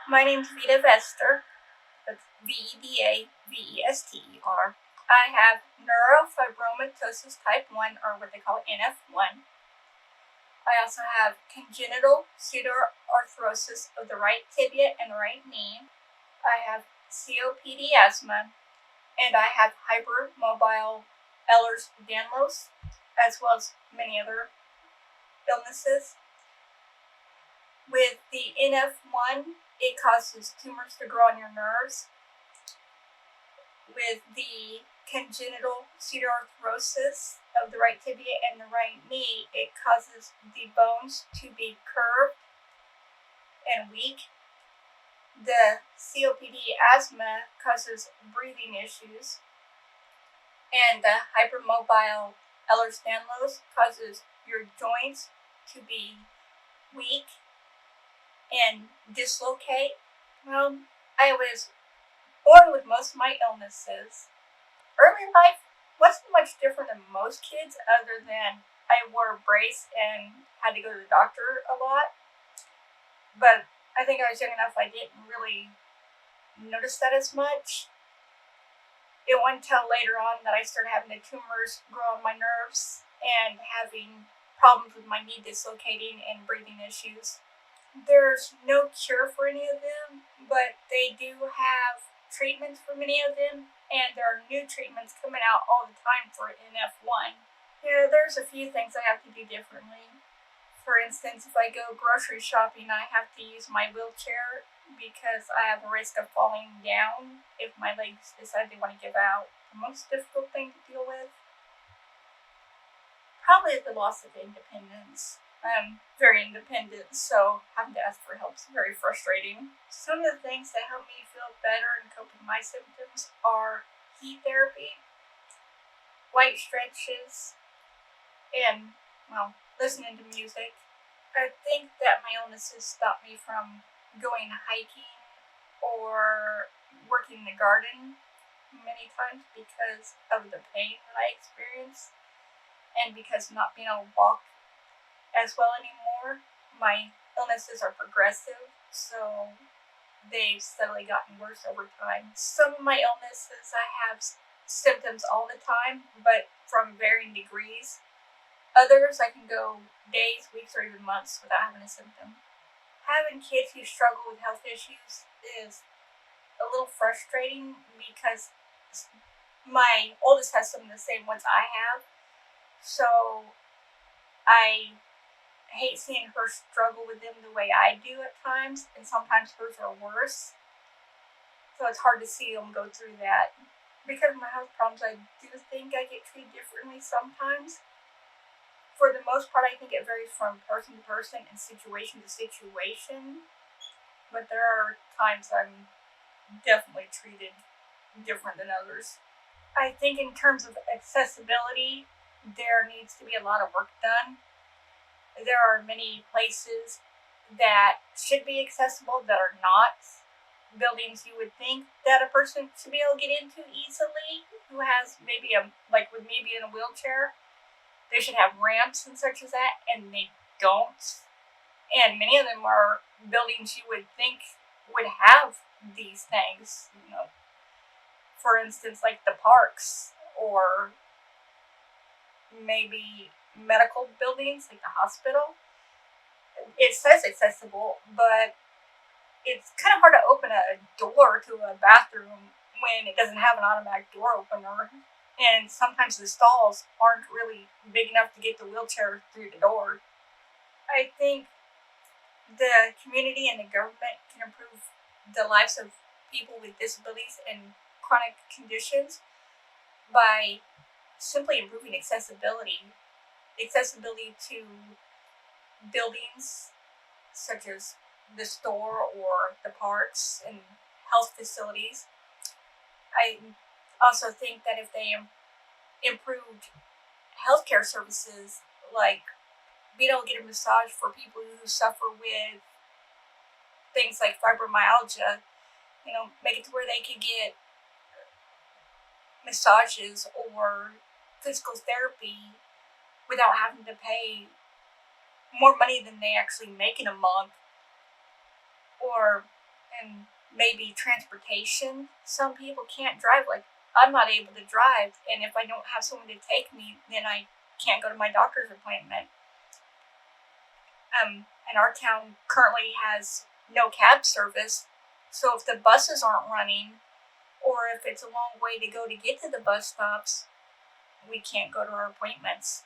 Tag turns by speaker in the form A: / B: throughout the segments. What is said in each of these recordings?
A: My name's Vita Vester. That's Vedavester. I have neurofibromatosis type 1, or what they call NF1. I also have congenital pseudoarthrosis of the right tibia and right knee. I have COPD asthma, and I have hypermobile Ehlers-Danlos, as well as many other illnesses. With the NF1, it causes tumors to grow on your nerves. With the congenital pseudoarthrosis of the right tibia and the right knee, it causes the bones to be curved and weak. The COPD asthma causes breathing issues, and the hypermobile Ehlers-Danlos causes your joints to be weak and dislocate. Well, I was born with most of my illnesses. Early life wasn't much different than most kids, other than I wore a brace and had to go to the doctor a lot. But I think I was young enough I didn't really notice that as much. It wasn't until later on that I started having the tumors grow on my nerves and having problems with my knee dislocating and breathing issues. There's no cure for any of them, but they do have treatments for many of them, and there are new treatments coming out all the time for NF1. Yeah, there's a few things I have to do differently. For instance, if I go grocery shopping, I have to use my wheelchair because I have a risk of falling down if my legs decide they want to give out. The most difficult thing to deal with? Probably the loss of independence. I'm very independent, so having to ask for help is very frustrating. Some of the things that help me feel better and cope with my symptoms are heat therapy, light stretches, and, well, listening to music. I think that my illnesses stopped me from going hiking or working in the garden many times because of the pain that I experienced, and because not being able to walk as well anymore. My illnesses are progressive, so they've steadily gotten worse over time. Some of my illnesses, I have symptoms all the time, but from varying degrees. Others, I can go days, weeks, or even months without having a symptom. Having kids who struggle with health issues is a little frustrating because my oldest has some of the same ones I have, so I hate seeing her struggle with them the way I do at times, and sometimes hers are worse. So it's hard to see them go through that. Because of my health problems, I do think I get treated differently sometimes. For the most part, I think it varies from person to person and situation to situation. But there are times I'm definitely treated different than others. I think in terms of accessibility, there needs to be a lot of work done. There are many places that should be accessible that are not. Buildings you would think that a person should be able to get into easily, who has maybe like with me being in a wheelchair, they should have ramps and such as that, and they don't. And many of them are buildings you would think would have these things, for instance, like the parks, or maybe medical buildings like the hospital. It says accessible, but it's kind of hard to open a door to a bathroom when it doesn't have an automatic door opener. And sometimes the stalls aren't really big enough to get the wheelchair through the door. I think the community and the government can improve the lives of people with disabilities and chronic conditions by simply improving accessibility. Accessibility to buildings such as the store or the parks and health facilities. I also think that if they improved healthcare services, like being able to get a massage for people who suffer with things like fibromyalgia, make it to where they could get massages or physical therapy without having to pay more money than they actually make in a month. or and maybe transportation. Some people can't drive. Like, I'm not able to drive, and if I don't have someone to take me, then I can't go to my doctor's appointment. And our town currently has no cab service, so if the buses aren't running, or if it's a long way to go to get to the bus stops, we can't go to our appointments.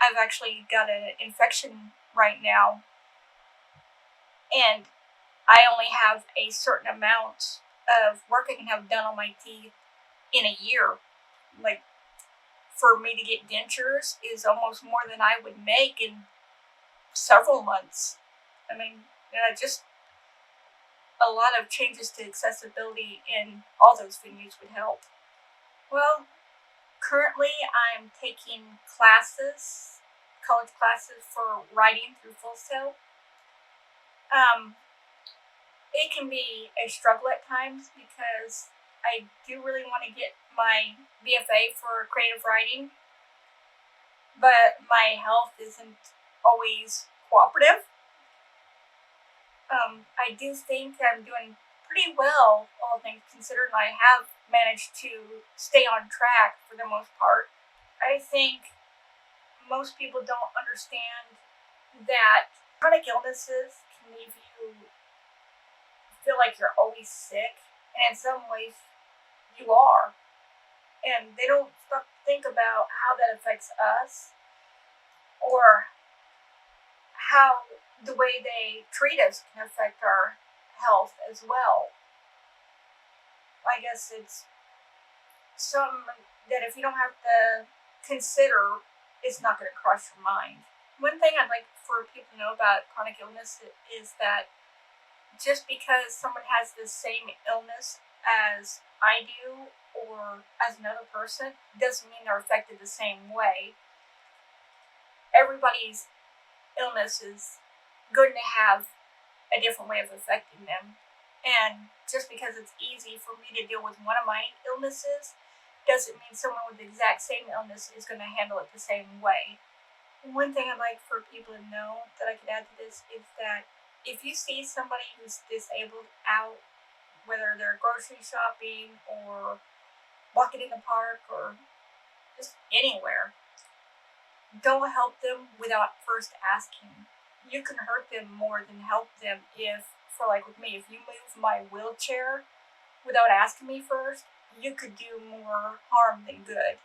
A: I've actually got an infection right now, and I only have a certain amount of work I can have done on my teeth in a year. Like, for me to get dentures is almost more than I would make in several months. I mean, just a lot of changes to accessibility in all those venues would help. Well, currently I'm taking classes, college classes for writing through Full Sail. It can be a struggle at times because I do really want to get my BFA for creative writing, but my health isn't always cooperative. I do think I'm doing pretty well, all things considered, and I have managed to stay on track for the most part. I think most people don't understand that chronic illnesses can leave you feel like you're always sick, and in some ways you are. And they don't stop to think about how that affects us, or how the way they treat us can affect our health as well. I guess it's something that if you don't have to consider, it's not going to cross your mind. One thing I'd like for people to know about chronic illness is that just because someone has the same illness as I do or as another person doesn't mean they're affected the same way. Everybody's illness is going to have a different way of affecting them. And just because it's easy for me to deal with one of my illnesses doesn't mean someone with the exact same illness is going to handle it the same way. One thing I'd like for people to know that I could add to this is that if you see somebody who's disabled out, whether they're grocery shopping or walking in the park or just anywhere, don't help them without first asking. You can hurt them more than help them if, for like with me, if you move my wheelchair without asking me first, you could do more harm than good.